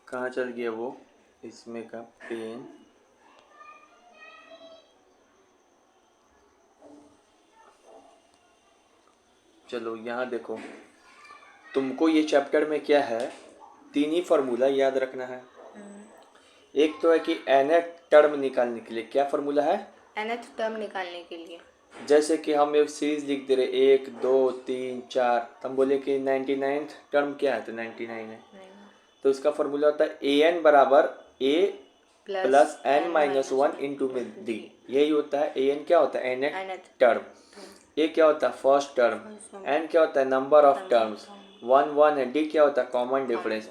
कहाँ चल गया वो इसमें का पेन। चलो यहाँ देखो, तुमको ये चैप्टर में क्या है, 3 ही फार्मूला याद रखना है। एक तो है कि nth टर्म निकालने के लिए क्या फार्मूला है, nth टर्म निकालने के लिए जैसे कि हम एक सीरीज लिख दे रहे 1 2 3 4, तो हम बोले कि 99th टर्म क्या है, तो 99 है। नहीं तो इसका फार्मूला होता है an बराबर a plus n minus one into में d। यही होता है an क्या होता है nth टर्म, a क्या होता है फर्स्ट टर्म, n क्या होता है नंबर ऑफ टर्म्स, 1 1 है, d क्या होता है कॉमन डिफरेंस।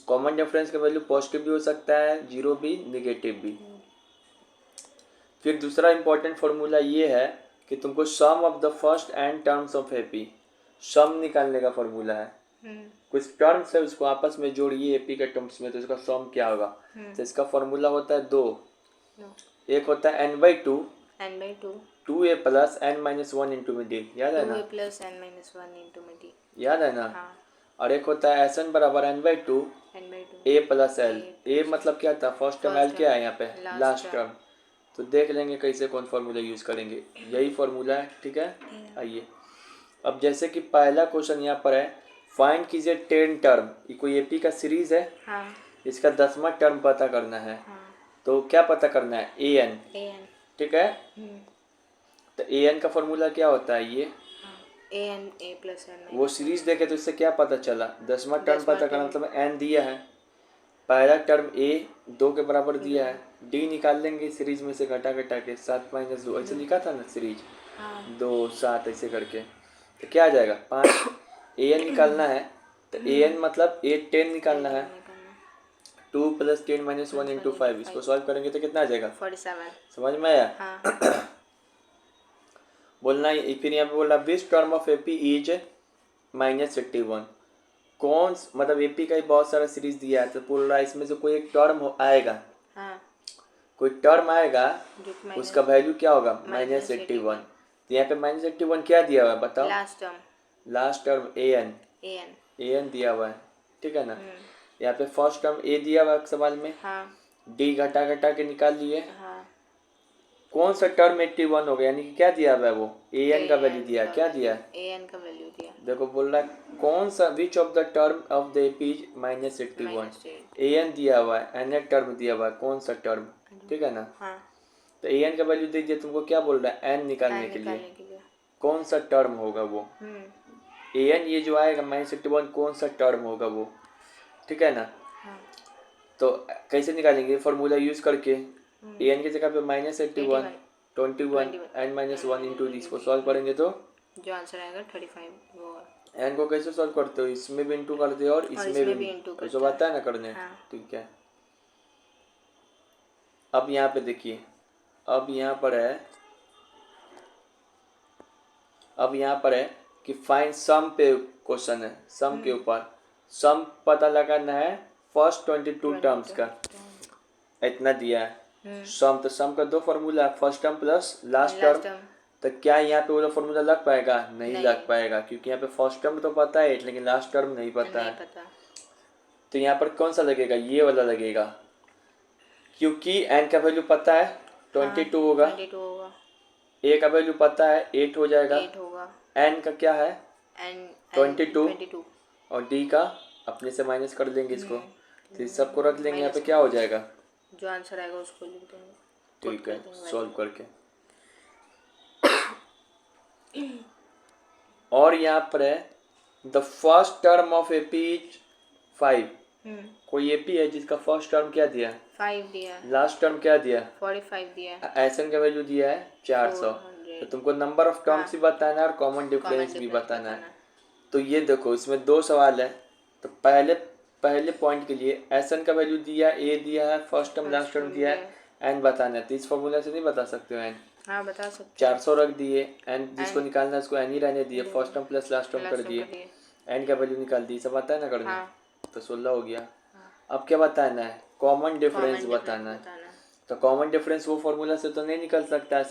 कॉमन डिफरेंस का वैल्यू पॉजिटिव भी हो सकता है, जीरो भी, नेगेटिव भी। फिर दूसरा इंपॉर्टेंट फार्मूला ये है कि तुमको sum of the first and terms of AP, sum निकालने का फार्मूला है। कुछ टर्म्स है उसको आपस में जोड़िए एपी के टर्म्स में, तो इसका सम क्या होगा। तो इसका फार्मूला होता है दो, एक होता है n/2 two a plus n minus one into में डी, याद है ना, plus n minus one into में d। याद है ना। हाँ। और एक होता है एस एन बराबर n/2 ए प्लस एल, ए मतलब क्या था फर्स्ट टर्म, एल क्या है यहाँ पे लास्ट टर्म। तो देख लेंगे कैसे कौन फार्मूला यूज़ करेंगे, यही फार्मूला है, ठीक है। आइए अब जैसे कि पहला क्वेश्चन यहाँ पर है, फाइंड कीजिए 10 टर्म, ये कोई एपी का सीरीज है। हाँ। इसका 10वां टर्म पता करना है। हाँ। तो क्या पता करना है, ए एन, ठीक है। तो ए एन का फार्मूला क्या होता है, ये A N A plus N. वो सीरीज देखे तो इससे क्या पता चला, 10वां टर्म पता करना, मतलब एन दिया है, पहला टर्म ए 2 के बराबर दिया है, डी निकाल लेंगे सीरीज में से घटा घटा के, 7 माइनस 2 ऐसे लिखा था ना सीरीज, 2 7 ऐसे करके, तो क्या आ जाएगा 5। ए एन निकालना है, तो ए एन मतलब 8 10 निकालना है, 2 प्लस 10 माइनस 1 इंटू 5, इसको सॉल्व करेंगे तो कितना आ जाएगा 47। समझ में आया। बोलना है फिर यहाँ पे बोल रहा which term of AP is -81, कौन मतलब एपी का ही बहुत सारा सीरीज दिया है, तो बोल रहा है इसमें से कोई एक टर्म आएगा। हाँ। कोई टर्म आएगा उसका वैल्यू क्या होगा -81। तो यहाँ पे -81 क्या दिया हुआ है बताओ, लास्ट टर्म ए एन दिया हुआ है, ठीक है ना। यहाँ पे फर्स्ट टर्म ए दिया हुआ है सवाल में। हाँ। डी घटा घटा के निकाल लिए। हाँ। कौन सा टर्म 81 हो गया, यानी कि क्या दिया हुआ है वो ए एन का वैल्यू दिया, क्या दिया ए एन का वैल्यू दिया, देखो बोल रहा है कौन सा which of the term of the AP is -81, a n दिया हुआ है, एन टर्म दिया हुआ है, कौन सा टर्म, ठीक है ना। हाँ। तो ए एन का वैल्यू दीजिए, तुमको क्या बोल रहा है एन निकालने के लिए कौन सा टर्म होगा वो, ए एन ये जो आएगा -81 कौन सा टर्म होगा वो, ठीक है ना। हाँ। तो कैसे निकालेंगे फार्मूला यूज करके, ए एन की जगह पे -81 21 एन माइनस वन इंटू इसको सॉल्व करेंगे तो जो आंसर आएगा 35 वो। एन को कैसे सॉल्व करते हो, इसमें भी इंटू करते हो और इसमें भी इंटू करते हो, जो आता है ना करने। हाँ। ठीक है। अब यहाँ पे देखिए, अब यहाँ पर है कि फाइंड सम पे क्वेश्चन है, सम के ऊपर सम पता लगाना है फर्स्ट 22 टर्म्स का, इतना दिया है सम। तो सम का दो फार्मूला है, first term plus last term. तो क्या यहाँ पे वो फार्मूला लग पाएगा, नहीं लग पाएगा, क्योंकि यहाँ पे फर्स्ट टर्म तो पता है लेकिन लास्ट टर्म नहीं पता है। तो यहाँ पर कौन सा लगेगा, ये वाला लगेगा, क्योंकि एन का वैल्यू पता है 22 होगा, ए का वैल्यू पता है 8 हो जाएगा, एन का क्या है 22 और डी का अपने से माइनस कर देंगे इसको, तो इस सबको रख लेंगे, यहाँ पे क्या हो जाएगा, जो आंसर आएगा उसको लिख देंगे, ठीक है सॉल्व करके। और यहाँ पर है the first term of AP is 5, कोई एपी है जिसका फर्स्ट टर्म क्या दिया 5 दिया, लास्ट टर्म क्या दिया 45 दिया, एसन का वैल्यू दिया है 400। तो तुमको नंबर ऑफ टर्म्स भी बताना है और कॉमन डिफरेंस भी बताना है। तो ये देखो इसमें दो सवाल है, तो पहले पॉइंट के लिए एसन का वैल्यू दिया, ए दिया है, फर्स्ट टर्म लास्ट टर्म दिया है, एन बताना है। तो इस फॉर्मूला से नहीं बता सकते हो एन, हाँ बता सकते, 400 रख दिए, एन जिसको निकालना है उसको एन ही रहने दिए, first term plus last term कर दिए, एन का वैल्यू निकाल दिए, सब आता है ना करना। हाँ। तो 16 हो गया। हाँ। अब क्या बताना है, कॉमन डिफरेंस बताना है। तो कॉमन डिफरेंस वो फार्मूला से तो नहीं निकल सकता है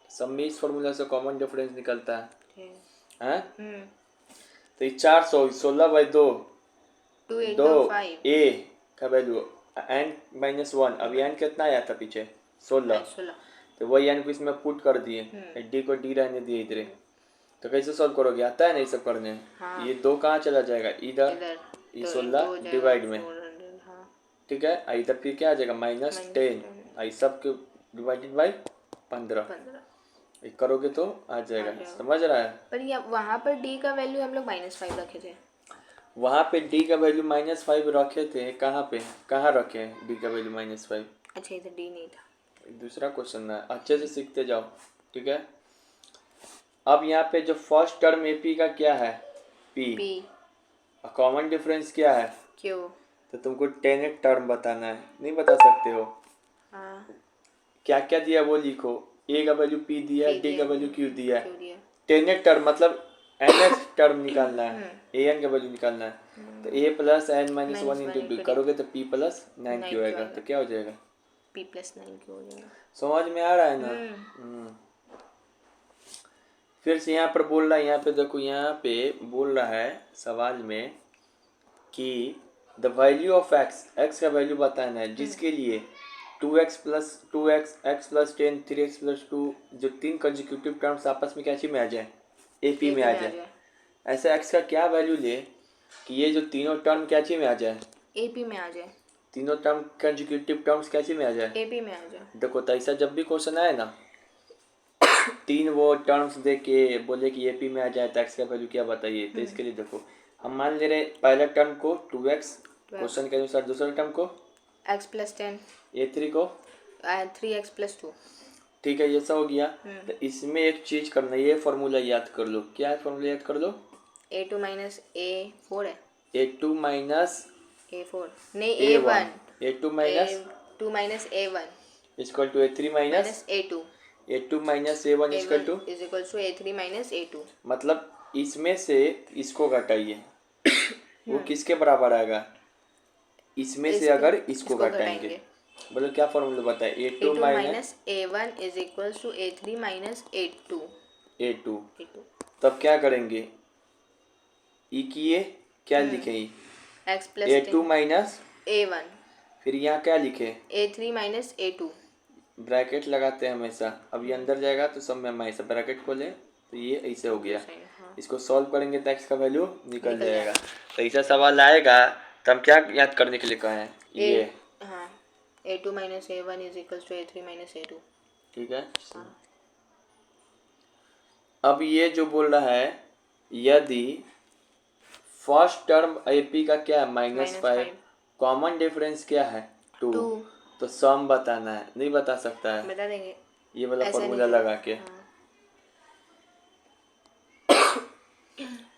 सम में इस फार्मूला से कॉमन डिफरेंस निकलता है, हैं। तो ये 400 16/2 2 ए का वैल्यू n-1, अभी n कितना आया था पीछे 16, 16। तो वही n को इसमें पुट कर दिए, d को d रहने दिए इधर। तो कैसे सॉल्व करोगे, आता है ना ये सब करने? हाँ। ये 2 कहाँ चला जाएगा, इधर, इधर ये तो 16 डिवाइड में, 400। हाँ। ठीक है। इधर फिर क्या आ जाएगा -10, आई सब के डिवाइडेड बाई 15, ये करोगे तो आ जाएगा। समझ रहा है? पर ये वहाँ पर d का वैल्यू हम लोग -5 रखे थे। वहाँ पे d का वैल्यू -5 रखे थे, कहाँ पे, कहाँ रखे हैं d का वैल्यू -5? अच्छा, इधर d नहीं था। दूसरा क्वेश्चन है, अच्छे से सीखते जाओ, ठीक है। अब यहाँ पे जो फर्स्ट टर्म AP का क्या है, P, कॉमन डिफरेंस क्या है, Q। तो तुमको 10th टर्म बताना है, नहीं बता सकते हो? हाँ। क्या क्या दिया वो लिखो, A का वैल्यू P दिया है, D का वैल्यू Q दिया है, Q दिया। 10th टर्म मतलब nth टर्म निकालना है, an का वैल्यू निकालना है। तो a plus n-1 into D करोगे तो p प्लस 9q आएगा, तो क्या हो जाएगा, p प्लस 9q हो जाएगा। समझ में आ रहा है ना? फिर से यहाँ पर बोल रहा है, यहाँ पे देखो, यहाँ पे बोल रहा है सवाल में कि द वैल्यू ऑफ x का वैल्यू बताना है, जिसके लिए 2x plus 2x, x plus 10, 3x plus 2, जो 3 कंसेक्यूटिव टर्म्स आपस में क्या चीज में आ जाए, AP में आ जाए। ऐसे x का क्या वैल्यू ले कि ये जो तीनों टर्म क्या चीज में आ जाए, AP में आ जाए। तीनों टर्म कंसेक्यूटिव टर्म्स क्या चीज में आ जाए, AP में आ जाए। देखो तो ऐसा जब भी क्वेश्चन आए ना, 3 वो टर्म्स दे के बोले कि AP में आ जाए तो x का वैल्यू क्या बताइए, तो इसके लिए देखो हम मान ले रहे पहला टर्म को 2x, क्वेश्चन के अनुसार दूसरा टर्म को x प्लस 10, A3 को 3x प्लस 2, ठीक है, ये सब हो गया। तो इसमें एक चीज करना, ये फॉर्मूला याद कर लो, क्या है फॉर्मूला याद कर लो, A2 माइनस A4 है, A2 माइनस A4 नहीं A1, A2 minus A2 minus A1 equal to A3 minus A2, A2 minus A1 equal to A3 minus A2। मतलब इसमें से इसको घटाइए, वो किसके बराबर आएगा, इसमें से अगर इसको घटाएंगे, बोलो क्या फॉर्मूला बताए, A2 minus A1 is equal to A3 minus A2। तब क्या करेंगे, ई किए, क्या लिखे, x plus A2 minus A1, फिर यहाँ क्या लिखे, A3 माइनस A2, ब्रैकेट लगाते हैं हमेशा। अब ये अंदर जाएगा तो सब में हम ऐसा ब्रैकेट खोलें तो ये ऐसे हो गया। इसको सॉल्व करेंगे तो x का वैल्यू निकल जाएगा। तो ऐसा सवाल आएगा तो हम क्या याद करने के लिए कहे हैं, ये हाँ, A2 minus A1 is equal to A3 minus A2, ठीक है। अब ये जो बोल रहा है, यदि फर्स्ट टर्म AP का क्या है -5, कॉमन डिफरेंस क्या है 2, तो सम बताना है, नहीं बता सकता है, बता देंगे ये वाला फॉर्मूला लगा के।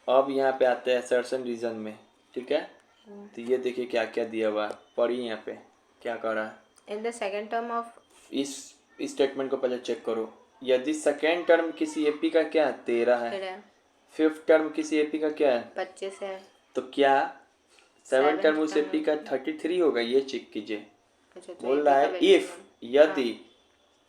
अब यहाँ पे आते हैं असर्शन रीजन में, ठीक है। तो ये देखिए क्या क्या दिया हुआ है, पढ़िए यहाँ पे क्या कर रहा है। In the second term of, इस स्टेटमेंट को पहले चेक करो, यदि सेकेंड टर्म किसी AP का क्या है 13 है, फिफ्थ टर्म किसी AP का क्या है 25 है, तो क्या 7th टर्म उस AP का 33 होगा, ये चेक कीजिए। बोल रहा है इफ, यदि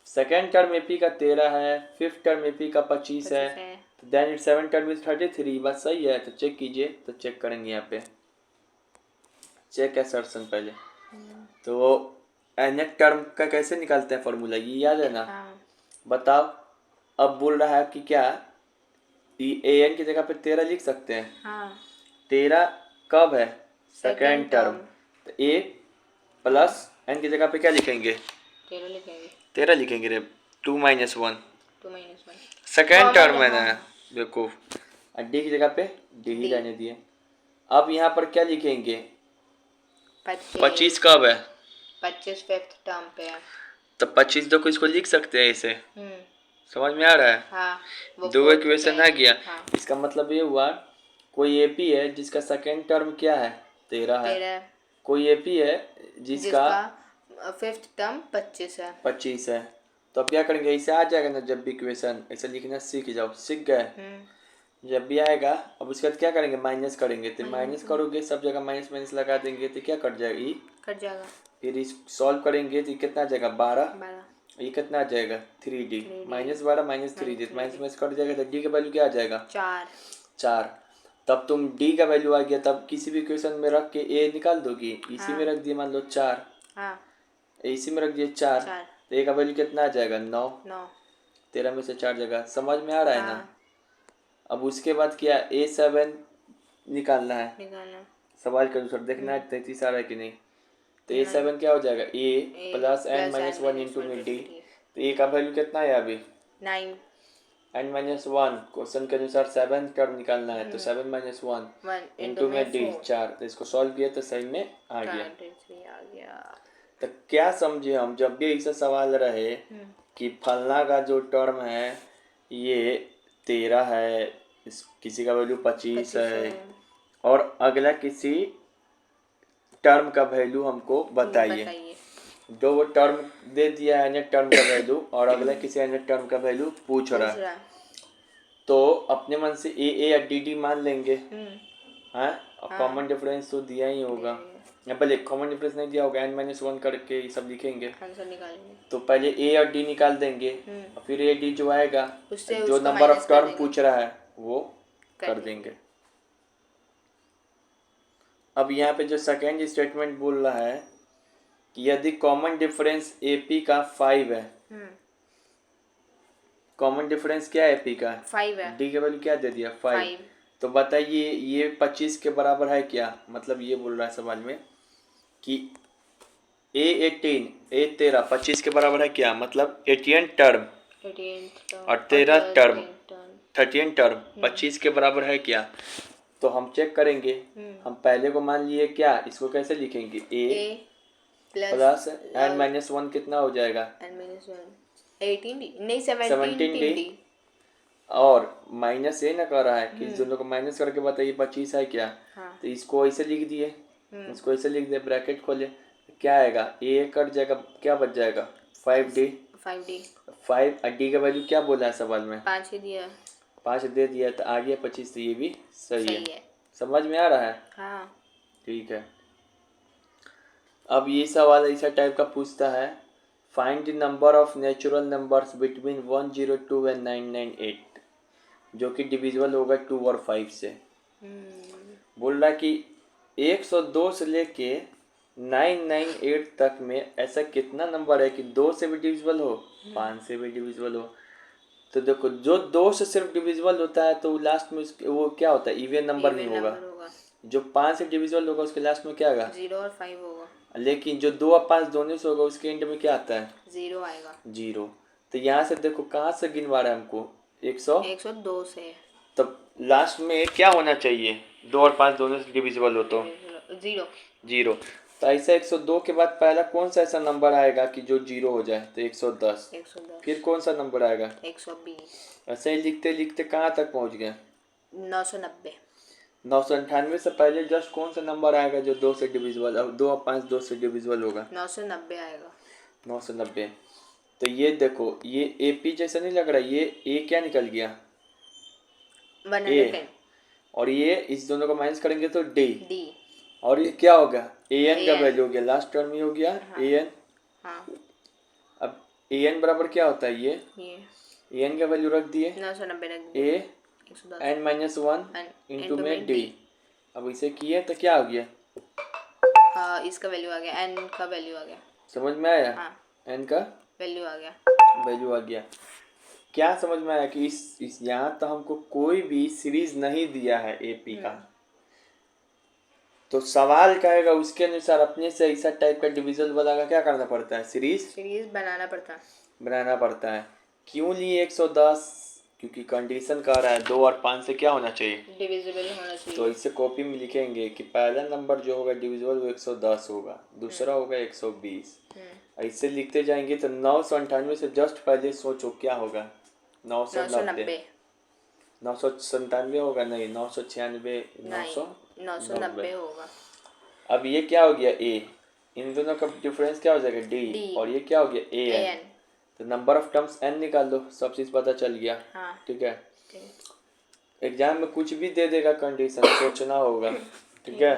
सेकेंड टर्म AP का 13 है, फिफ्थ टर्म AP का 25 है, तो then it 7th term is 33, बात सही है। तो चेक कीजिए, तो चेक करेंगे यहाँ पे, चेक असर्शन पहले। तो nth टर्म का कैसे निकालते हैं फॉर्मूला, ये याद है ना? बताओ। अब बोल रहा है कि क्या an की जगह पे 13 लिख सकते हैं? हाँ। 13 कब है, सेकेंड टर्म, तो a प्लस n की जगह पे क्या लिखेंगे, 13 लिखेंगे रे, 2 माइनस 1 सेकेंड टर्म है ना, देखो d की जगह पे d ही रहने दिए। अब यहाँ पर क्या लिखेंगे, 25 कब है, 25 फिफ्थ टर्म पे है, तो 25 देखो इसको लिख सकते हैं ऐसे, समझ में आ रहा है? हाँ, दो इक्वेशन आ गया। हाँ। इसका मतलब ये हुआ कोई AP है जिसका सेकेंड टर्म क्या है 13 है, कोई AP है जिसका फिफ्थ टर्म 25 है। तो अब क्या करेंगे, ऐसे आ जाएगा ना, जब भी इक्वेशन ऐसे लिखना सीख जाओ, सीख गए। जब भी आएगा अब उसके बाद क्या करेंगे, माइनस करेंगे, तो माइनस करोगे सब जगह माइनस माइनस लगा देंगे तो क्या कट जाएगा, ई कट जाएगा। फिर इस सॉल्व करेंगे तो कितना आ जाएगा 12, ये कितना आ जाएगा 3D, -12 -3D, minus minus cut जाएगा तो D का वैल्यू क्या आ जाएगा 4। तब तुम डी का वैल्यू आ गया, तब किसी भी इक्वेशन में रख के ए निकाल दोगी। इसी में रख दिए मान लो 4, इसी में रख दिए 4, तो ए का वैल्यू कितना आ जाएगा 9। 13 में से 4 जगह। समझ में आ रहा है ना। अब उसके बाद क्या A7 निकालना है, सवाल के अनुसार देखना है 33 आ रहा है कि नहीं। तो A7 क्या हो जाएगा A plus n minus 1 into में डी। तो ए का वैल्यू कितना है अभी 9, n माइनस 1, क्वेश्चन के अनुसार 7 टर्म निकालना है, तो 7 माइनस 1 इंटू में डी 4। तो इसको सॉल्व किया तो सही में आ गया। तो क्या समझे हम, जब भी ऐसा सवाल रहे कि फलना का जो टर्म है ये 13 है, किसी का वैल्यू 25 है, और अगला किसी टर्म का वैल्यू हमको बताइए। जो वो टर्म दे दिया है टर्म का वैल्यू, और अगला किसी अन्य टर्म का वैल्यू पूछ रहा है, तो अपने मन से ए या डी मान लेंगे। हाँ, और कॉमन डिफरेंस तो दिया ही होगा। पहले कॉमन डिफरेंस नहीं दिया होगा, n माइनस 1 करके ये सब लिखेंगे, आंसर निकालेंगे। तो पहले ए और डी निकाल देंगे, और फिर ए डी जो आएगा जो नंबर ऑफ टर्म पूछ रहा है वो कर देंगे। अब यहाँ पे जो सेकेंड स्टेटमेंट बोल रहा है कि यदि कॉमन डिफरेंस AP का 5 है, कॉमन डिफरेंस क्या है AP का 5 है, डी का वैल्यू क्या दे दिया 5, तो बताइए ये 25 के बराबर है क्या। मतलब ये बोल रहा है सवाल में कि A13 25 के बराबर है क्या, मतलब 18 टर्म और 13 टर्म 13 टर्म 25 के बराबर है क्या। तो हम चेक करेंगे। हम पहले को मान लिए क्या, इसको कैसे लिखेंगे A प्लस n माइनस 1 कितना हो जाएगा 17D, और माइनस ए ना कर रहा है कि दोनों को माइनस करके बताइए 25 है क्या। तो इसको ऐसे लिख दिए, इसको ऐसे लिख दिए, ब्रैकेट खोले, क्या आएगा ए कट जाएगा, क्या बच जाएगा 5D। 5 डी का वैल्यू क्या बोला है सवाल में 5 ही दिया, 5 दे दिया, तो आ गया 25। तो ये भी सही है। समझ में आ रहा है। हाँ। ठीक है। अब ये सवाल ऐसा टाइप का पूछता है, find the number of natural numbers between 102 and 998, जो कि डिविजिबल होगा 2 और 5 से। बोल रहा कि 102 से लेके 998 तक में ऐसा कितना नंबर है कि 2 से भी डिविजिबल हो, 5 से भी डिविजिबल हो। तो देखो, जो 2 से सिर्फ डिविजिबल होता है तो लास्ट में वो क्या होता है, इवन नंबर ही होगा। जो 5 से डिविजिबल होगा उसके लास्ट में क्या आएगा 0 और 5 होगा। लेकिन जो 2 और 5 दोनों से होगा उसके एंड में क्या आता है 0 आएगा। 0। तो यहाँ से देखो कहाँ से गिनवा रहा है हमको 102 से। तब लास्ट में क्या होना चाहिए, 2 और 5 दोनों से डिविजिबल हो तो 0। तो ऐसा 102 के बाद पहला कौन सा ऐसा नंबर आएगा कि जो 0 हो जाए, तो 110। फिर कौन सा नंबर आएगा 120। ऐसे ही लिखते लिखते कहाँ तक पहुँच गए 990। 998 से पहले जस्ट कौन सा नंबर आएगा जो 2 से डिविजिबल, अब 2 और 5 2 से डिविजिबल होगा 990 आएगा। 990। तो ये देखो, ये AP जैसा नहीं लग रहा, ये A क्या निकल गया 110, और ये इस दोनों को माइनस करेंगे तो D, और ये क्या होगा AN का वैल्यू हो गया, लास्ट टर्म ही हो गया AN। अब AN बराबर क्या होता है, ये AN का वैल्यू रख दिए 990 रख दिए, A n माइनस 1 इंटू में D। अब इसे किए तो क्या हो गया, इसका वैल्यू आ गया, n का वैल्यू आ गया। समझ में आया। n का वैल्यू आ गया। क्या समझ में आया कि इस यहाँ तो हमको कोई भी सीरीज नहीं दिया है AP का, तो सवाल कहेगा उसके अनुसार अपने से ऐसा टाइप का डिविजन वाला का क्या करना पड़ता है, सीरीज बनाना पड़ता है। क्यों लिए 110, क्योंकि कंडीशन कह रहा है 2 और 5 से क्या होना चाहिए डिविजिबल होना चाहिए। तो इससे कॉपी में लिखेंगे कि पहला नंबर जो होगा डिविजिबल वो 110 होगा, दूसरा होगा 120। ऐसे लिखते जाएंगे तो 998 से जस्ट पहले सोचो क्या होगा 990, 997 होगा, नहीं 996, 990 होगा। अब ये क्या हो गया A, इन दोनों का डिफरेंस क्या हो जाएगा D, और ये क्या हो गया AN। तो नंबर ऑफ टर्म्स n निकाल दो, सब चीज पता चल गया। ठीक है। एग्जाम में कुछ भी दे देगा कंडीशन, सोचना होगा। ठीक है।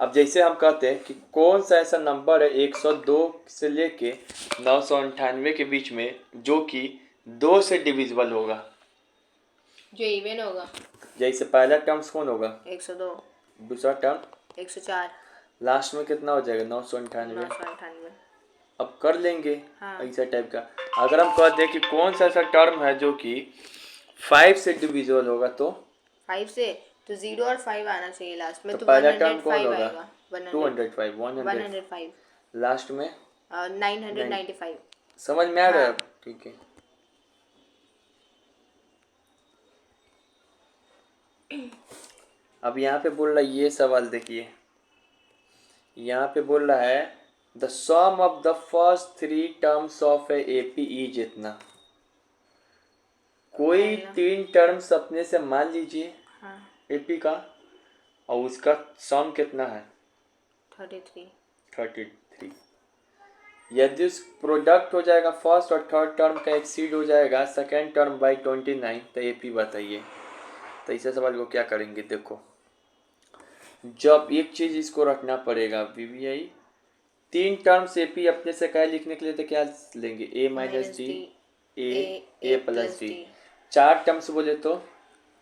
अब जैसे हम कहते हैं कि कौन सा ऐसा नंबर है 102 से लेके 998 के बीच में जो कि 2 से डिविजिबल होगा, जो इवन होगा। जैसे पहला टर्म्स कौन होगा? 102। दूसरा टर्म 104। लास्ट में कितना हो जाएगा? 998। 998। अब कर लेंगे। हाँ। ऐसा टाइप का अगर हम कह दें कि कौन सा ऐसा टर्म है जो कि 5 से डिविजिबल होगा तो 5 से तो 0 और 5 आना चाहिए लास्ट में, तो तो पहला टर्म कौन 105 होगा? आएगा। 205 100 105। लास्ट में 995। समझ में आ रहा है? हाँ। अब ठीक है। अब यहाँ पे बोल रहा है, ये सवाल देखिए, यहाँ पे बोल रहा है the sum of the first 3 terms of a AP is इतना। कोई 3 टर्म्स अपने से मान लीजिए हाँ। एपी का, और उसका सम कितना है? 33। यदि उस प्रोडक्ट हो जाएगा फर्स्ट और थर्ड टर्म का एक्सीड हो जाएगा सेकेंड टर्म बाई 29, तो एपी बताइए। तो इसे सवाल को क्या करेंगे? देखो, जब एक चीज इसको रखना पड़ेगा वीवीआई 3 टर्म्स एपी अपने से क्या लिखने के लिए, तो क्या लेंगे? A minus D A plus D. 4 terms बोले तो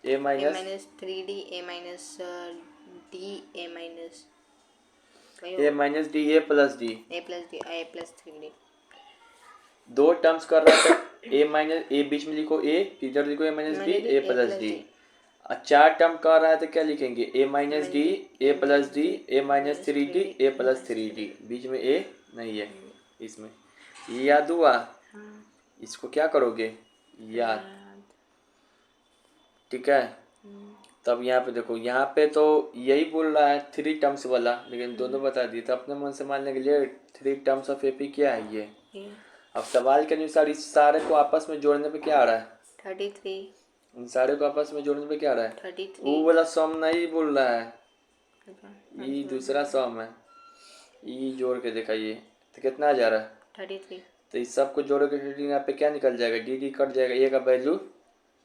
A minus 3d A minus D A minus D A plus D A plus 3d। 2 terms कर रहा था ए माइनस ए, बीच में लिखो ए, इधर लिखो A minus D A plus D. 4 term कर रहा है तो क्या लिखेंगे? A minus D A plus D A minus 3d A plus 3d। बीच में ए नहीं है इसमें। ये याद हुआ? इसको क्या करोगे? याद। ठीक है। तब यहाँ पे देखो, यहाँ पे तो यही बोल रहा है 3 टर्म्स वाला, लेकिन दोनों बता दिए। तो अपने मन से मानने के लिए 3 टर्म्स ऑफ एपी क्या है ये। अब सवाल के अनुसार इस सारे को आपस में जोड़ने पे क्या आ रहा है? 33। इन सारे को आपस में जोड़ने पे क्या आ रहा है? 33। वो वाला सम नहीं बोल रहा है, ये दूसरा सम है। ये जोड़ के दिखाइए तो कितना आ जा रहा है? 33। तो इस सब को जोड़ोगे तो यहाँ पे क्या निकल जाएगा? डी डी कट जाएगा, ए का वैल्यू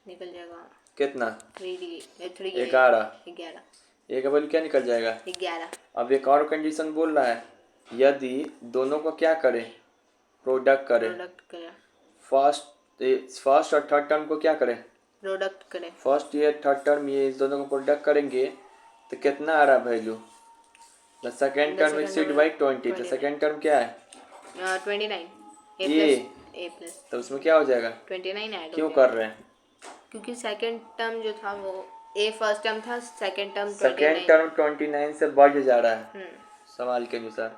निकल जाएगा कितना? 11। ए का वैल्यू क्या निकल जाएगा? 11। अब एक और कंडीशन बोल रहा है, यदि दोनों को क्या करें? प्रोडक्ट करें। फर्स्ट और थर्ड टर्म को क्या करें? प्रोडक्ट करें। फर्स्ट ये थर्ड टर्म ये इस दोनों को प्रोडक्ट करेंगे तो कितना आ रहा value? The second term exceed by 20। तो सेकेंड टर्म क्या है? 29 ए प्लस। तो उसमें क्या हो जाएगा? 29 ऐड। क्यों कर रहे हैं? क्योंकि सेकेंड टर्म जो था वो ए फर्स्ट टर्म था, सेकेंड टर्म 29 से बढ़ जा रहा है सवाल के अनुसार।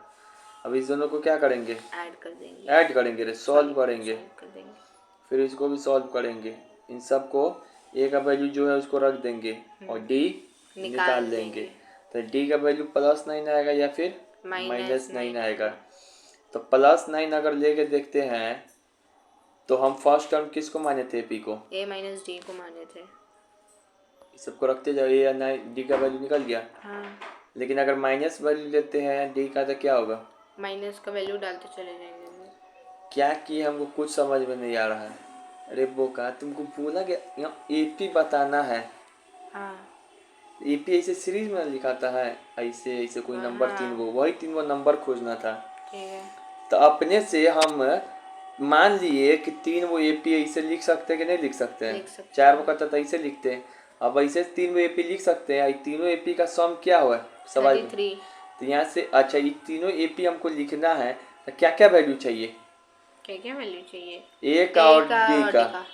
अब इस दोनों को क्या करेंगे? ऐड करेंगे, सॉल्व करेंगे। फिर इसको भी सॉल्व करेंगे। इन सब को ए का वैल्यू जो है उसको रख देंगे और डी निकाल लेंगे। तो डी का वैल्यू +9 आएगा या फिर -9 आएगा। तो +9 अगर लेके देखते हैं तो हम फर्स्ट टर्म किसको माने थे? पी को। ए माइनस डी को माने थे। इस सबको रखते जाओ, ए या डी का वैल्यू निकल गया। हाँ। लेकिन अगर माइनस वैल्यू लेते हैं डी का तो क्या होगा? माइनस का वैल्यू डालते चले जाएंगे। क्या कि हमको कुछ समझ में नहीं आ रहा है। अरे बोका, तुमको बोला कि एपी बताना है। हाँ। एपी ऐसे सीरीज में लिखाता है, ऐसे कोई नंबर 3 वो वही 3 वो नंबर खोजना था। ठीक है। तो अपने से हम मान लिए कि 3 वो एपी ऐसे लिख सकते हैं कि नहीं लिख सकते हैं? 4 वो कहता था ऐसे लिखते हैं। अब ऐसे 3 वो एपी लिख सकते हैं। तीनों एपी का सम क्या हुआ सवाल? तो यहाँ से अच्छा ये तीनों एपी हमको लिखना है तो क्या क्या वैल्यू चाहिए? क्या वैल्यू चाहिए? ए का और डी का,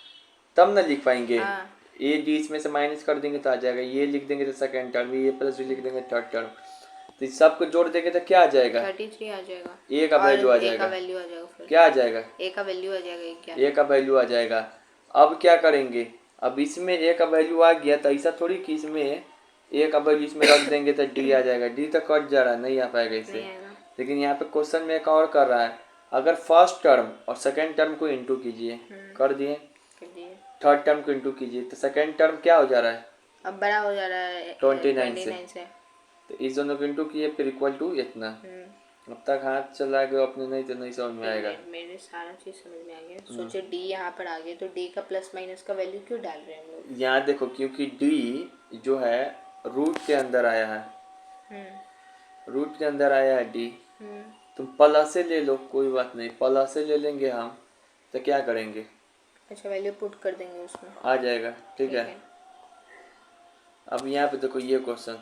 तब ना लिख पाएंगे। ए डी इसमें से माइनस कर देंगे तो आ जाएगा। ये लिख देंगे तो सेकंड टर्म, ये प्लस लिख देंगे थर्ड टर्म। तो इस सब को जोड़ देंगे तो क्या आ जाएगा? 33 आ जाएगा। ए का वैल्यू आ जाएगा। क्या आ जाएगा? ए का वैल्यू आ जाएगा। ए का वैल्यू आ जाएगा। अब क्या करेंगे? अब इसमें ए का वैल्यू आ गया तो ऐसा थोड़ी कि इसमें ए का वैल्यू इसमें रख देंगे तो डी आ जाएगा। डी तो कट जा रहा है, नहीं आ पाएगा इससे। लेकिन यहाँ पे क्वेश्चन में एक और कर रहा है, अगर फर्स्ट टर्म और सेकेंड टर्म को इंटू कीजिए, कर दिए। थर्ड टर्म को इंटू कीजिए तो सेकेंड टर्म क्या हो जा रहा है? अब बड़ा हो जा रहा है 29 से। तो इस दोनों को इंटू किए फिर इक्वल टू इतना। अब तक हाथ चला गया अपने, नहीं तो नहीं समझ में आएगा। मेरे सारा चीज समझ में आ गया। सोचे डी यहाँ पर आ गया तो डी का प्लस माइनस का वैल्यू क्यों डाल रहे हैं हम लोग? यहाँ देखो, क्योंकि डी जो है रूट के अंदर आया है। रूट के अंदर आया है डी। तुम प्लस से ले लो, कोई बात नहीं, प्लस से ले लेंगे हम। तो क्या करेंगे? अच्छा, वैल्यू पुट कर देंगे उसमें, आ जाएगा। ठीक है। अब यहाँ पे देखो ये क्वेश्चन,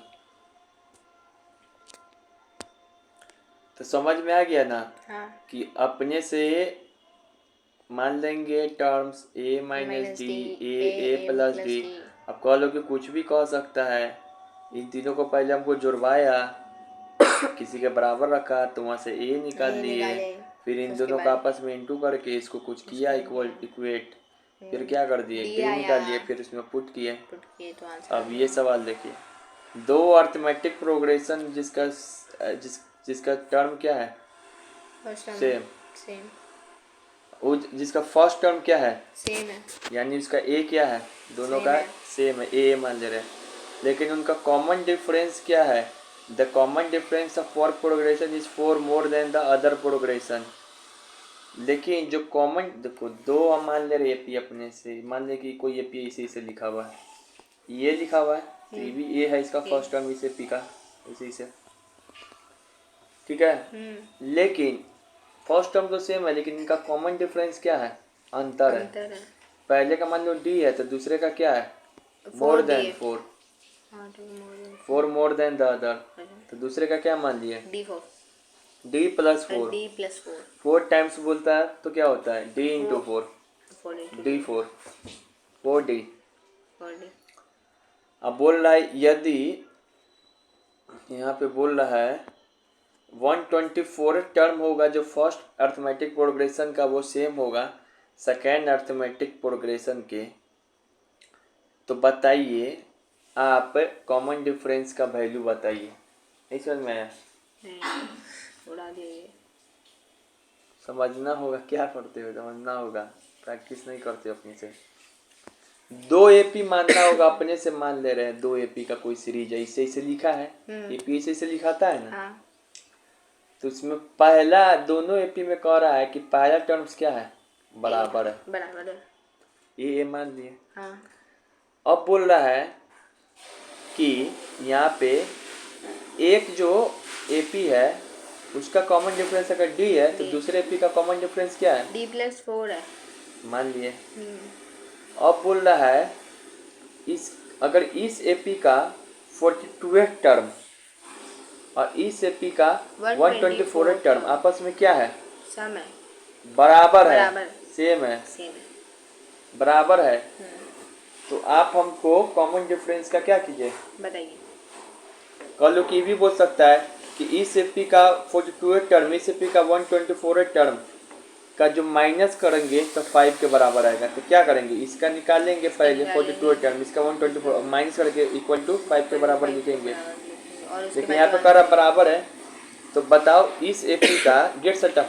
तो समझ में आ गया ना हाँ कि अपने से मान लेंगे terms a minus D, A plus D. अब कह लो कि कुछ भी कह सकता है, इन तीनों को पहले हमको जुड़वाया, किसी के बराबर रखा, तो वहाँ से a निकाल लिए, फिर इन दोनों का आपस में इंटू करके इसको कुछ किया इक्वेट, फिर क्या कर दिए d निकाल लिए, फिर इसमें पुट किए। तो आंसर अब ये सवाल देखिए, दो अर्थमेटिक प्रोग्रेशन जिसका टर्म क्या है सेम, वो जिसका फर्स्ट टर्म क्या है सेम है, यानी उसका ए क्या है, दोनों का सेम है, ए मान ले रहे हैं, लेकिन उनका कॉमन डिफरेंस क्या है, the common difference of work progression is 4 more than the other progression. लेकिन जो कॉमन देखो, दो हम मान ले रहे एपी अपने से, मान ले कि कोई एपी इसी से लिखा हुआ है, ये लिखा हुआ है, तो ये भी ए है, इसका फर्स्ट टर्म इसे पी का इसी से, ठीक है। लेकिन फर्स्ट टर्म तो सेम है, लेकिन इनका कॉमन डिफरेंस क्या है, अंतर है। पहले का मान लो डी है, तो दूसरे का क्या है, more than 4, 4 more than the other, तो दूसरे का क्या मान लिए, डी प्लस 4, 4 टाइम्स बोलता है तो क्या होता है डी इंटू 4, डी 4 डी। अब बोल रहा है यदि यहाँ पे बोल रहा है 124 टर्म होगा जो फर्स्ट अर्थमेटिक प्रोग्रेशन का, वो सेम होगा सेकेंड अर्थमेटिक प्रोग्रेशन के, तो बताइए आप कॉमन डिफरेंस का वैल्यू बताइए। नहीं समझ में आया, उड़ा दिया ये। समझना होगा, क्या पढ़ते हो समझना होगा, प्रैक्टिस नहीं करते अपने से। 2 एपी मानना होगा, अपने से मान ले रहे हैं 2 एपी का कोई सीरीज है, इसे इसे लिखा है, एपी इसे लिखाता है ना, हाँ। तो इसमें पहला दोनों एपी में कह रहा है कि पहला टर्म्स क्या है, बराबर है, ये मान लिए। हाँ। अब बोल रहा है कि यहाँ पे एक जो एपी है उसका कॉमन डिफरेंस अगर डी है, तो दूसरे एपी का कॉमन डिफरेंस क्या है, d+4 है, मान लिए। अब बोल रहा है अगर इस एपी का 42 टर्म और इस एपी का 124 टर्म आपस में क्या है, सम है, बराबर है, सेम है, बराबर है, तो आप हमको कॉमन डिफरेंस का क्या कीजिए बताइए। कल लोग ये भी बोल सकता है कि इस एपी का 42 टर्म, इस एपी का 124 टर्म का जो माइनस करेंगे तो 5 के बराबर आएगा, तो क्या करेंगे, इसका निकालेंगे पहले 42 टर्म, इसका 124 माइनस करके इक्वल टू 5 के बराबर लिखेंगे, लेकिन यहाँ पे कर रहा बराबर है, तो बताओ इस एपी का गेट सेटअप,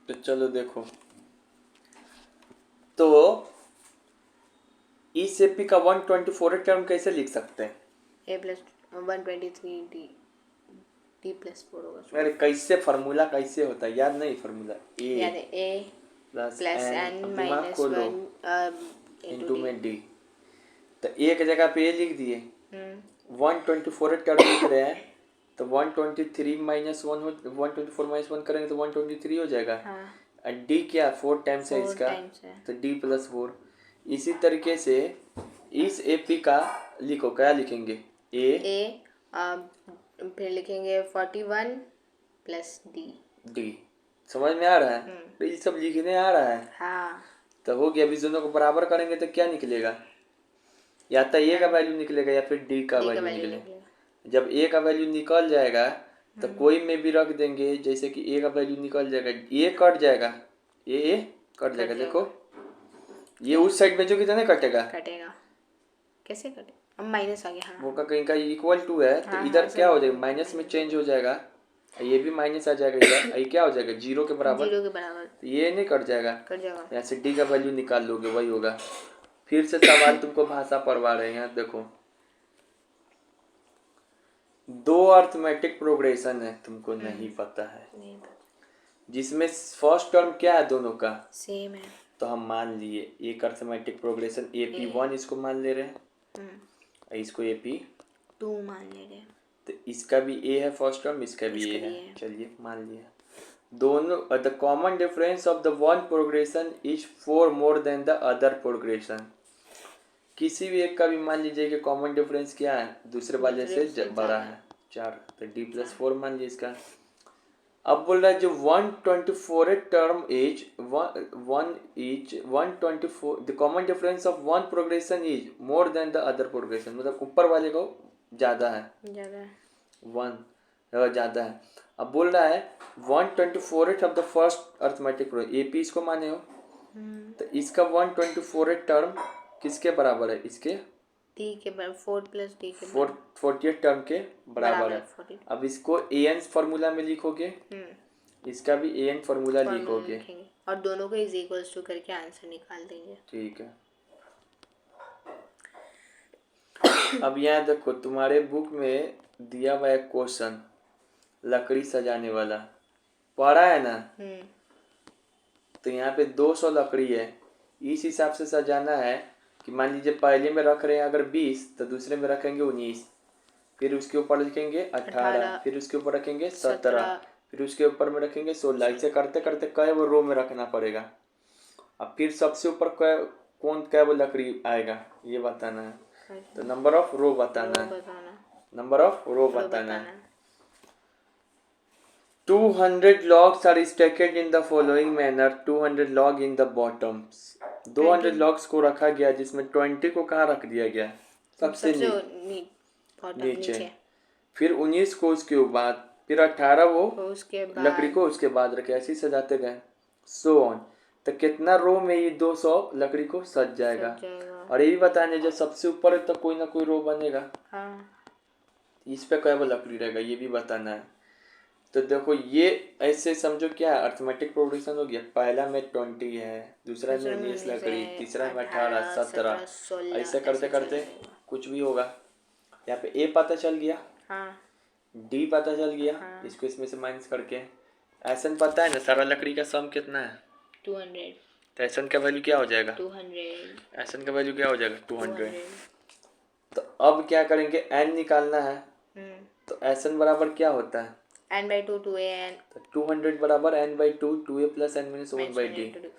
तो चलो देखो, तो इस एपी का 124 टर्म कैसे लिख सकते हैं, a+123 d+4 होगा। अरे कैसे फार्मूला कैसे होता है, याद नहीं formula, a plus n minus 1 into में डी, तो एक जगह पे ए लिख दिए, 124 टर्म लिख रहे हैं, तो 123 माइनस 1 हो, 124 माइनस 1 करेंगे तो 123 हो जाएगा, और डी क्या 4 टाइम्स है इसका, तो डी प्लस 4। इसी तरीके से इस एपी का लिखो, क्या लिखेंगे, ए फिर लिखेंगे 41 प्लस डी। समझ में आ रहा है, तो ये सब लिखने आ रहा है, हाँ। तो हो गया। अभी दोनों को बराबर करेंगे तो क्या निकलेगा, या तो ए का वैल्यू निकलेगा या फिर डी का वैल्यू निकलेगा। जब ए का वैल्यू निकल जाएगा तो कोई में भी रख देंगे, जैसे कि ए का वैल्यू निकल जाएगा, ए कट जाएगा, ए कट जाएगा, देखो ये उस साइड में जो कितना कटेगा, कैसे कटे, अब माइनस आ गया, हाँ। वो का कहीं का इक्वल टू है, तो इधर क्या हो जाएगा, माइनस में चेंज हो जाएगा, ये भी माइनस आ जाएगा इधर, ये क्या हो जाएगा, जीरो के बराबर, तो ये नहीं कट जाएगा, यहाँ से डी का वैल्यू निकाल लोगे, वही होगा। फिर से सवाल तुमको भाषा पढ़वा रहे हैं, देखो 2 अर्थमेटिक प्रोग्रेशन है, तुमको नहीं पता है, जिसमें फर्स्ट टर्म क्या है, दोनों का सेम है, तो हम मान लिए एक अर्थमेटिक प्रोग्रेशन AP1 इसको मान ले रहे हैं, इसको AP2 मान ले रहे हैं, तो इसका भी ए है फर्स्ट टर्म, इसका भी ए है, चलिए मान लिया। दोनों the common difference of the one progression is 4 more than the other progression. किसी भी एक का भी मान लीजिए कि कॉमन डिफरेंस क्या है, दूसरे वाले से बड़ा है 4, तो d+4 मान लीजिए इसका। अब बोल रहा है जो 124 term is 124 the common difference of one progression is more than the other progression, मतलब ऊपर वाले को ज़्यादा है, 1 ज़्यादा है। अब बोल रहा है 124 of the first arithmetic progression, AP इसको माने हो, तो इसका 124 टर्म किसके बराबर है, इसके d के बराबर 4 + d के 48 टर्म के बराबर है। अब इसको an फॉर्मूला में लिखोगे, इसका भी an फॉर्मूला लिखोगे और दोनों को इज इक्वल्स टू करके आंसर निकाल देंगे। ठीक है। अब यहाँ देखो तुम्हारे बुक में दिया हुआ है क्वेश्चन लकड़ी सजाने वाला, पढ़ा है ना, तो यहाँ पे 200 लकड़ी है, इस हिसाब से सजाना है कि मान लीजिए पहले में रख रहे हैं अगर 20 तो दूसरे में रखेंगे 19, फिर उसके ऊपर लिखेंगे 18, फिर उसके ऊपर रखेंगे 17, फिर उसके ऊपर में रखेंगे 16। ऐसे करते करते कै वो रो में रखना पड़ेगा। अब फिर सबसे ऊपर कै वो लकड़ी आएगा ये बताना है, तो नंबर ऑफ रो बताना है, नंबर ऑफ रो बताना है। 200 logs are stacked in the following manner, 200 log in the bottoms। 200 logs को रखा गया जिसमें 20 को कहाँ रख दिया गया, सबसे नीचे, फिर 19 को उसके बाद, फिर 18 वो लकड़ी को उसके बाद रखे, ऐसे ही सजाते गए सो ऑन। तो कितना रो में ये 200 लकड़ी को सज जाएगा। और ये भी बताने जब सबसे ऊपर है तो कोई ना कोई रो बनेगा, इस पे क्या वो लकड़ी रहेगा ये भी बताना है। तो देखो ये ऐसे समझो क्या है, अर्थमेटिक प्रोग्रेशन हो गया, पहला में 20 है, दूसरा में 19 लकड़ी, तीसरा में 18, 17, ऐसे करते करते कुछ भी होगा। यहाँ पे A पता चल गया, D पता चल गया, इसको इसमें से माइनस करके एसन पता है ना, सारा लकड़ी का सम कितना है 200, तो एसन का वैल्यू क्या हो जाएगा 200, एसन का वैल्यू क्या हो जाएगा 200। तो अब क्या करेंगे, n निकालना है, तो एसन बराबर क्या होता है n/2 2an, तो 200 बराबर n/2 2a + n - 1/d।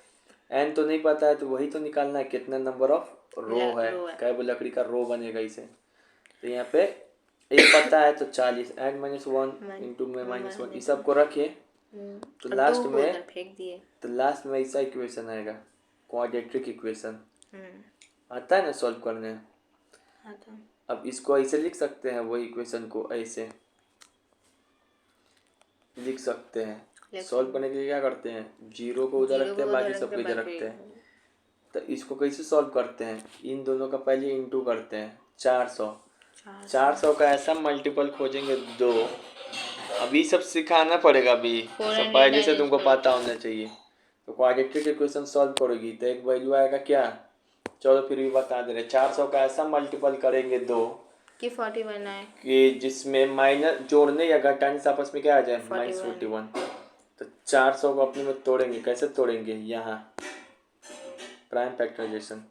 n तो नहीं पता है तो वही तो निकालना है कितना नंबर ऑफ रो है, क्या वो लकड़ी का रो बनेगा इसे। तो यहाँ पे a पता है तो 40, n - 1 इंटू में -1, इस सब को रखे तो लास्ट में ऐसा इक्वेशन आएगा, क्वाड्रेटिक इक्वेशन आता है ना सॉल्व करने। अब इसको ऐसे लिख सकते हैं, वही इक्वेशन को ऐसे लिख सकते हैं। सॉल्व करने के लिए क्या करते हैं, 0 को उधर रखते हैं, बाकी सब को इधर रखते हैं। तो इसको कैसे सॉल्व करते हैं, इन दोनों का पहले इंटू करते हैं 400 का ऐसा मल्टीपल खोजेंगे 2। अभी सब सिखाना पड़ेगा, अभी सब पहले से तुमको पता होना चाहिए। तो क्वाड्रेटिक इक्वेशन सॉल्व करोगी तो एक वैल्यू आएगा क्या, चलो फिर भी बता दे रहे, 400 का ऐसा मल्टीपल करेंगे 2 कि 41 आए, कि जिसमें माइनस जोड़ने या घटाने से आपस में क्या आ जाए -41। तो 400 को अपने में तोड़ेंगे, कैसे तोड़ेंगे, यहाँ प्राइम फैक्टराइजेशन,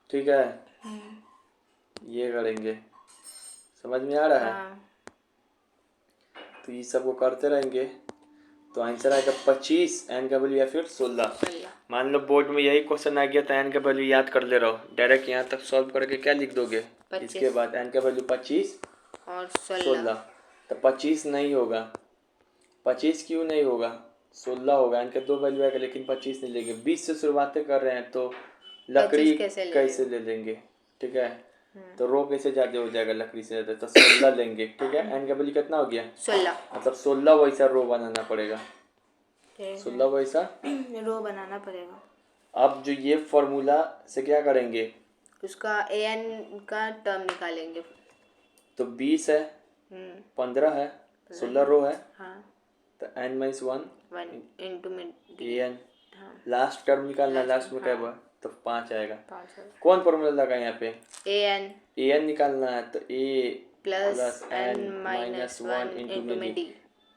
ठीक है ये करेंगे, समझ में आ रहा है। तो ये सब को करते रहेंगे तो आंसर आएगा 25, n का वैल्यू या फिर 16। मान लो बोर्ड में यही क्वेश्चन आ गया तो n का वैल्यू याद कर ले रहो, डायरेक्ट यहाँ तक सॉल्व करके क्या लिख दोगे, इसके बाद n का वैल्यू 25 और 16। तो 25 नहीं होगा, 25 क्यों नहीं होगा, 16 होगा, n के 2 वैल्यू आएगा लेकिन 25 नहीं लेंगे। 20 से शुरुआत कर रहे हैं तो लकड़ी कैसे ले लेंगे, ठीक है, तो रो कैसे ज्यादा हो जाएगा लकड़ी से ज्यादा, तो 16 लेंगे, ठीक है। n का वैल्यू कितना हो गया 16, मतलब 16 वैसा रो बनाना पड़ेगा, 16 वैसा रो बनाना पड़ेगा। अब जो ये फॉर्मूला से क्या करेंगे, उसका an का टर्म निकालेंगे। तो 20 है, 15 है, 16 रो है, तो n - 1 इंटू में an, लास्ट टर्म निकालना, लास्ट में क्या हुआ तो 5 आएगा। कौन फॉर्मूला लगा यहाँ पे, an निकालना है तो a प्लस n - 1 इंटू में d।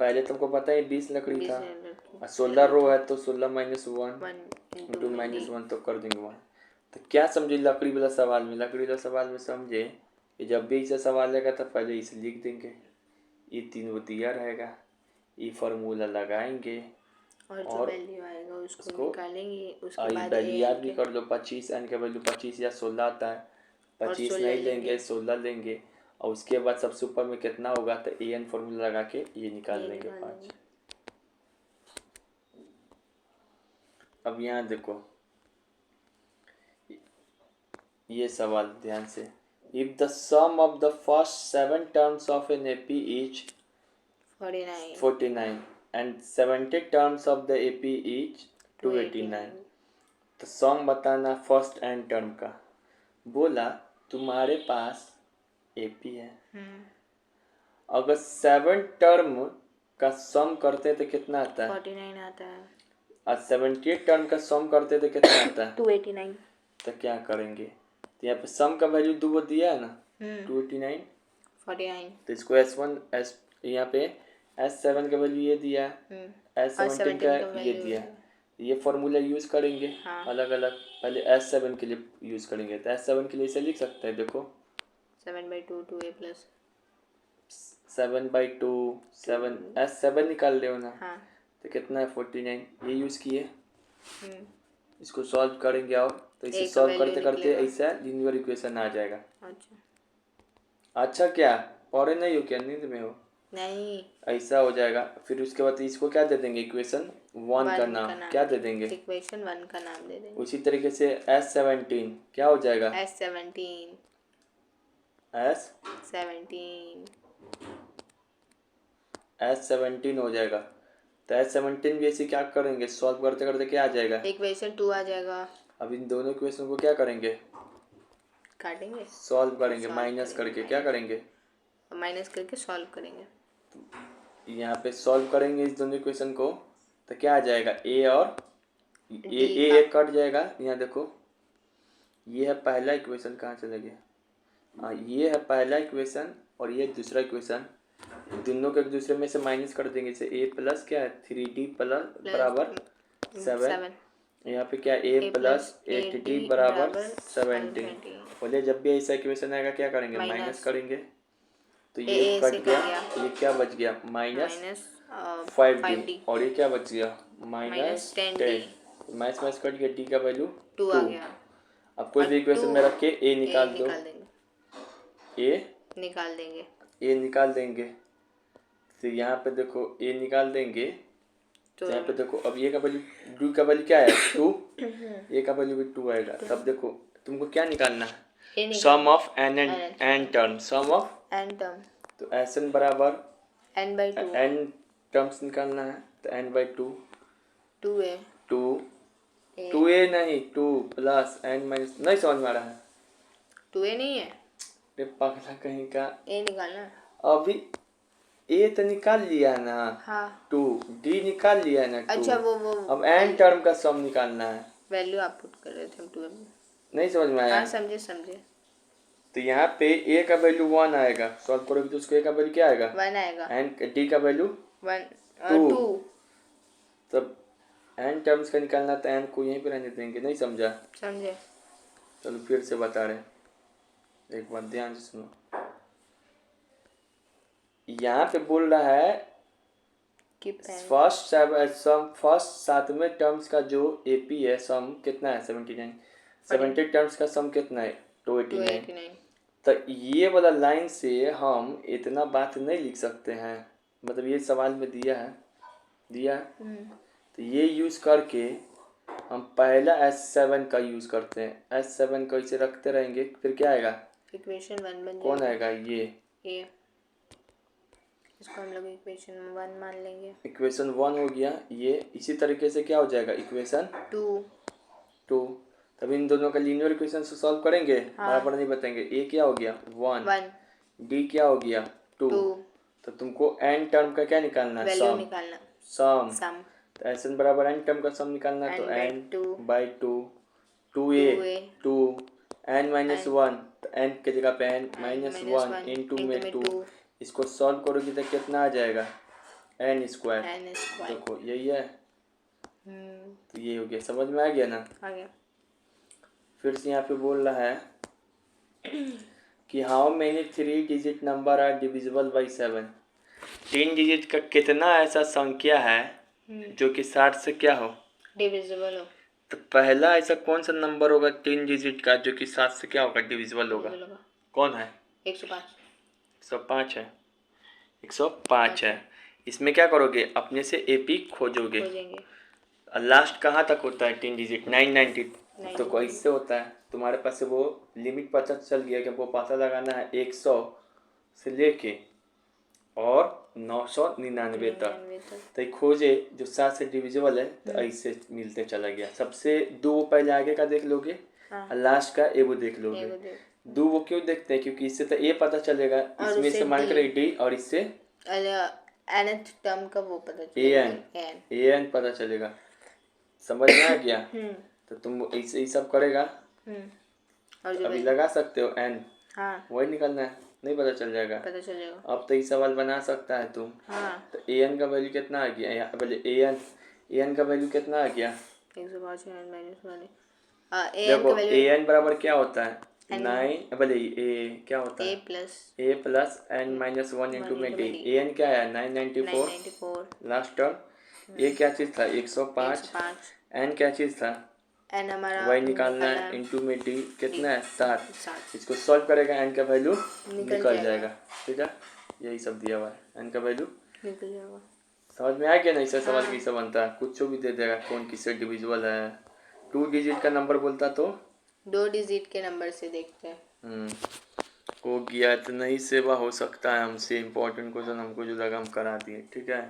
पहले तुमको पता है 20 लकड़ी था, 16 रो है तो 16 - 1 इंटू -1 तो कर देंगे 1। तो क्या समझे लकड़ी वाला सवाल में, लकड़ी वाला सवाल में समझे कि जब भी इसे सवाल लेगा तो पहले इसे लिख देंगे, ये 3 वो दिया रहेगा, ई फार्मूला लगाएंगे और जो और वैल्यू आएगा उसको उसको निकालेंगे, उसके आई बाद वैल्यू ए याद एन भी के कर लो। 25 एन का वैल्यू 25 या 16 आता है। और 25 16 नहीं लेंगे, लेंगे 16 लेंगे और उसके बाद सबसे ऊपर में कितना होगा तो ए एन फार्मूला लगा के ये निकाल ये लेंगे निकाल 5। लेंगे। अब यहाँ देखो ये सवाल ध्यान से, if the sum of the first 7 terms of an AP is 49 and 70 terms of the AP is 289, तो सम बताना फर्स्ट एन टर्म का। बोला तुम्हारे पास एपी है, अगर 7 टर्म का सम करते तो कितना आता है? 49 आता है। और 78 टर्म का सम करते तो कितना आता है? 289। तो क्या करेंगे, तो यहाँ पे सम का वैल्यू 2 दिया है ना, 289, 49, तो इसको S1 S यहाँ पे S7 का वैल्यू ये दिया, S17 का ये दिया। ये फॉर्मूला यूज करेंगे हाँ। अलग अलग। पहले S7 के लिए यूज करेंगे, तो S7 के लिए इसे लिख सकते हैं, देखो 7/2 2a प्लस 7/2 7 S7 निकाल रहे हो ना, हाँ। तो कितना है 49, ये यूज किए। इसको सॉल्व करेंगे और तो इसे सॉल्व करते करते ऐसा लीनियर इक्वेशन आ जाएगा। अच्छा क्या पढ़े नहीं हो क्या, नींद में हो? नहीं, ऐसा हो जाएगा। फिर उसके बाद इसको क्या दे देंगे, इक्वेशन 1 का नाम क्या दे देंगे? इक्वेशन 1 का नाम दे देंगे। उसी तरीके से S17 क्या हो जाएगा? S17 S17 हो जाएगा। तो S17 भी ऐसे क्या करेंगे, सॉल्व करते करते क्या आ जाएगा? इक्वेशन 2 आ जाएगा। अब इन दोनों इक्वेशन को क्या करेंगे, काटेंगे, सॉल्व करेंगे, माइनस करके क्या करेंगे, माइनस करके सॉल्व करेंगे। यहाँ पे सॉल्व करेंगे इस दोनों इक्वेशन को, तो क्या आ जाएगा, ए और ए कट जाएगा। यहाँ देखो ये है पहला इक्वेशन, कहाँ चला गया, हाँ ये है पहला इक्वेशन और ये दूसरा इक्वेशन, दोनों को एक दूसरे में से माइनस कर देंगे। इसे ए प्लस क्या है 3d प्लस बराबर 7, यहाँ पे क्या ए प्लस 8d बराबर 17। बोले जब भी ऐसा इक्वेशन आएगा क्या करेंगे, माइनस करेंगे। तो ये कट गया, ये क्या बच गया -5d और ये क्या बच गया -10। माइनस कट गया, डी का वैल्यू 2 आ गया। अब कोई भी इक्वेशन में रख के ए निकाल दो, ए निकाल देंगे। तो यहाँ पे देखो ए निकाल देंगे, तो यहाँ पे देखो अब ये का वैल्यू डी का वैल्यू क्या है 2, ए का वैल्यू भी 2 आएगा। तब देखो तुमको क्या निकालना है, sum of N term, sum of N term, तो Sn बराबर n/2 n टर्म्स निकालना है, तो n/2 2a नहीं 2 प्लस n माइनस, नहीं समझ में आ रहा है, 2a नहीं है, ये पगला कहीं का, a निकालना है। अभी ए तो निकाल लिया ना, हाँ 2 डी निकाल लिया ना 2। अच्छा वो अब n टर्म का सम निकालना है, वैल्यू आप पुट कर रहे थे हम 2 में, नहीं समझ में आया? हाँ समझे। तो यहाँ पे a का वैल्यू 1 आएगा, सॉल्व करोगे तो उसको a का वैल्यू क्या आएगा 1 आएगा, एंड d का वैल्यू 2। तब n टर्म्स का निकालना, तो n को यहीं पे रहने देंगे, नहीं समझा? समझे। चलो फिर से बता रहे, एक बार ध्यान से सुनो। यहाँ पे बोल रहा है फर्स्ट 7वें टर्म्स का जो एपी है सम कितना है 79, 70 टर्म्स का सम कितना है 289। तो ये वाला लाइन से हम इतना बात नहीं लिख सकते हैं, मतलब ये सवाल में दिया है। तो ये यूज करके हम पहला S7 का यूज करते हैं, S7 को इसे रखते रहेंगे, फिर क्या आएगा इक्वेशन 1 बन जाएगा। कौन आएगा ये ए, इसको हम लोग इक्वेशन 1 मान लेंगे। इक्वेशन 1 हो गया ये। इसी तरीके से क्या हो जाएगा इक्वेशन 2। तब इन दोनों का लीनियर इक्वेशन से सॉल्व करेंगे, बराबर नहीं बताएंगे। ए क्या हो गया 1, डी क्या हो गया 2। तो तुमको n टर्म का क्या निकालना है, सम। तो Sn बराबर n टर्म का सम निकालना, तो n/2 2a 2 n-1, तो n के जगह पे n-1 इंटू में 2। इसको सॉल्व करोगे तो कितना आ जाएगा n²। देखो यही है, तो ये हो गया, समझ में आ गया ना? आ गया। फिर से यहाँ पे बोल रहा है कि how many 3 digit number are divisible by 7। 3 digit का कितना ऐसा संख्या है जो कि 60 से क्या हो, डिविजिबल हो। तो पहला ऐसा कौन सा नंबर होगा 3 डिजिट का जो कि 60 से क्या होगा, डिविजिबल होगा? कौन है? 105। 105 है। 105 है। इसमें क्या करोगे, अपने से एपी खोजोगे। लास्ट कहाँ तक होता है 3 डिजिट? 990। तो कोई इससे होता है, तुम्हारे पास से वो लिमिट पता चल गया कि वो पता लगाना है 100 से लेके और 999 तक। तो खोजे जो 7 से डिविजिबल है, तो ऐसे मिलते चला गया। सबसे दो वो पहले आगे का देख लोगे और लास्ट का ए वो देख लोगे। दो वो क्यों देखते हैं, क्योंकि इससे तो ए पता चलेगा, इसमें से मान कर डी और इससे nth टर्म का वो पता चलेगा, एन पता चलेगा। समझ में आ गया? तो तुम ऐसे ही सब करेगा। और अभी लगा सकते हो एन, हाँ वही निकलना है, नहीं पता चल जाएगा? पता चलेगा। अब तो ये सवाल बना सकता है तुम। हाँ। तो ए एन का वैल्यू कितना आ गया? यहाँ पहले ए एन का वैल्यू कितना आ गया? 105 देखो ए एन बराबर क्या होता है? 9 पहले ए क्या होता है? ए प्लस एन माइनस 1 इंटू में डी। ए एन क्या है? 994 लास्ट टर्म। ए क्या चीज़ था? 105। एन क्या चीज़ था? एन हमारा वही निकालना है, इंटू में डी कितना है? 7। इसको सॉल्व करेगा, एन का वैल्यू निकल जाएगा। ठीक है, यही सब दिया हुआ है, एन का वैल्यू निकल जाएगा। समझ में आ गया ना? इससे सवाल कैसे बनता है, कुछ भी दे देगा, कौन किससे डिविजिबल है। 2 डिजिट का नंबर बोलता तो 2 डिजिट के नंबर से देखते हैं। हो गया, तो नहीं सेवा हो सकता है हमसे। इम्पोर्टेंट क्वेश्चन हमको जो लगा हम करा दिए। ठीक है।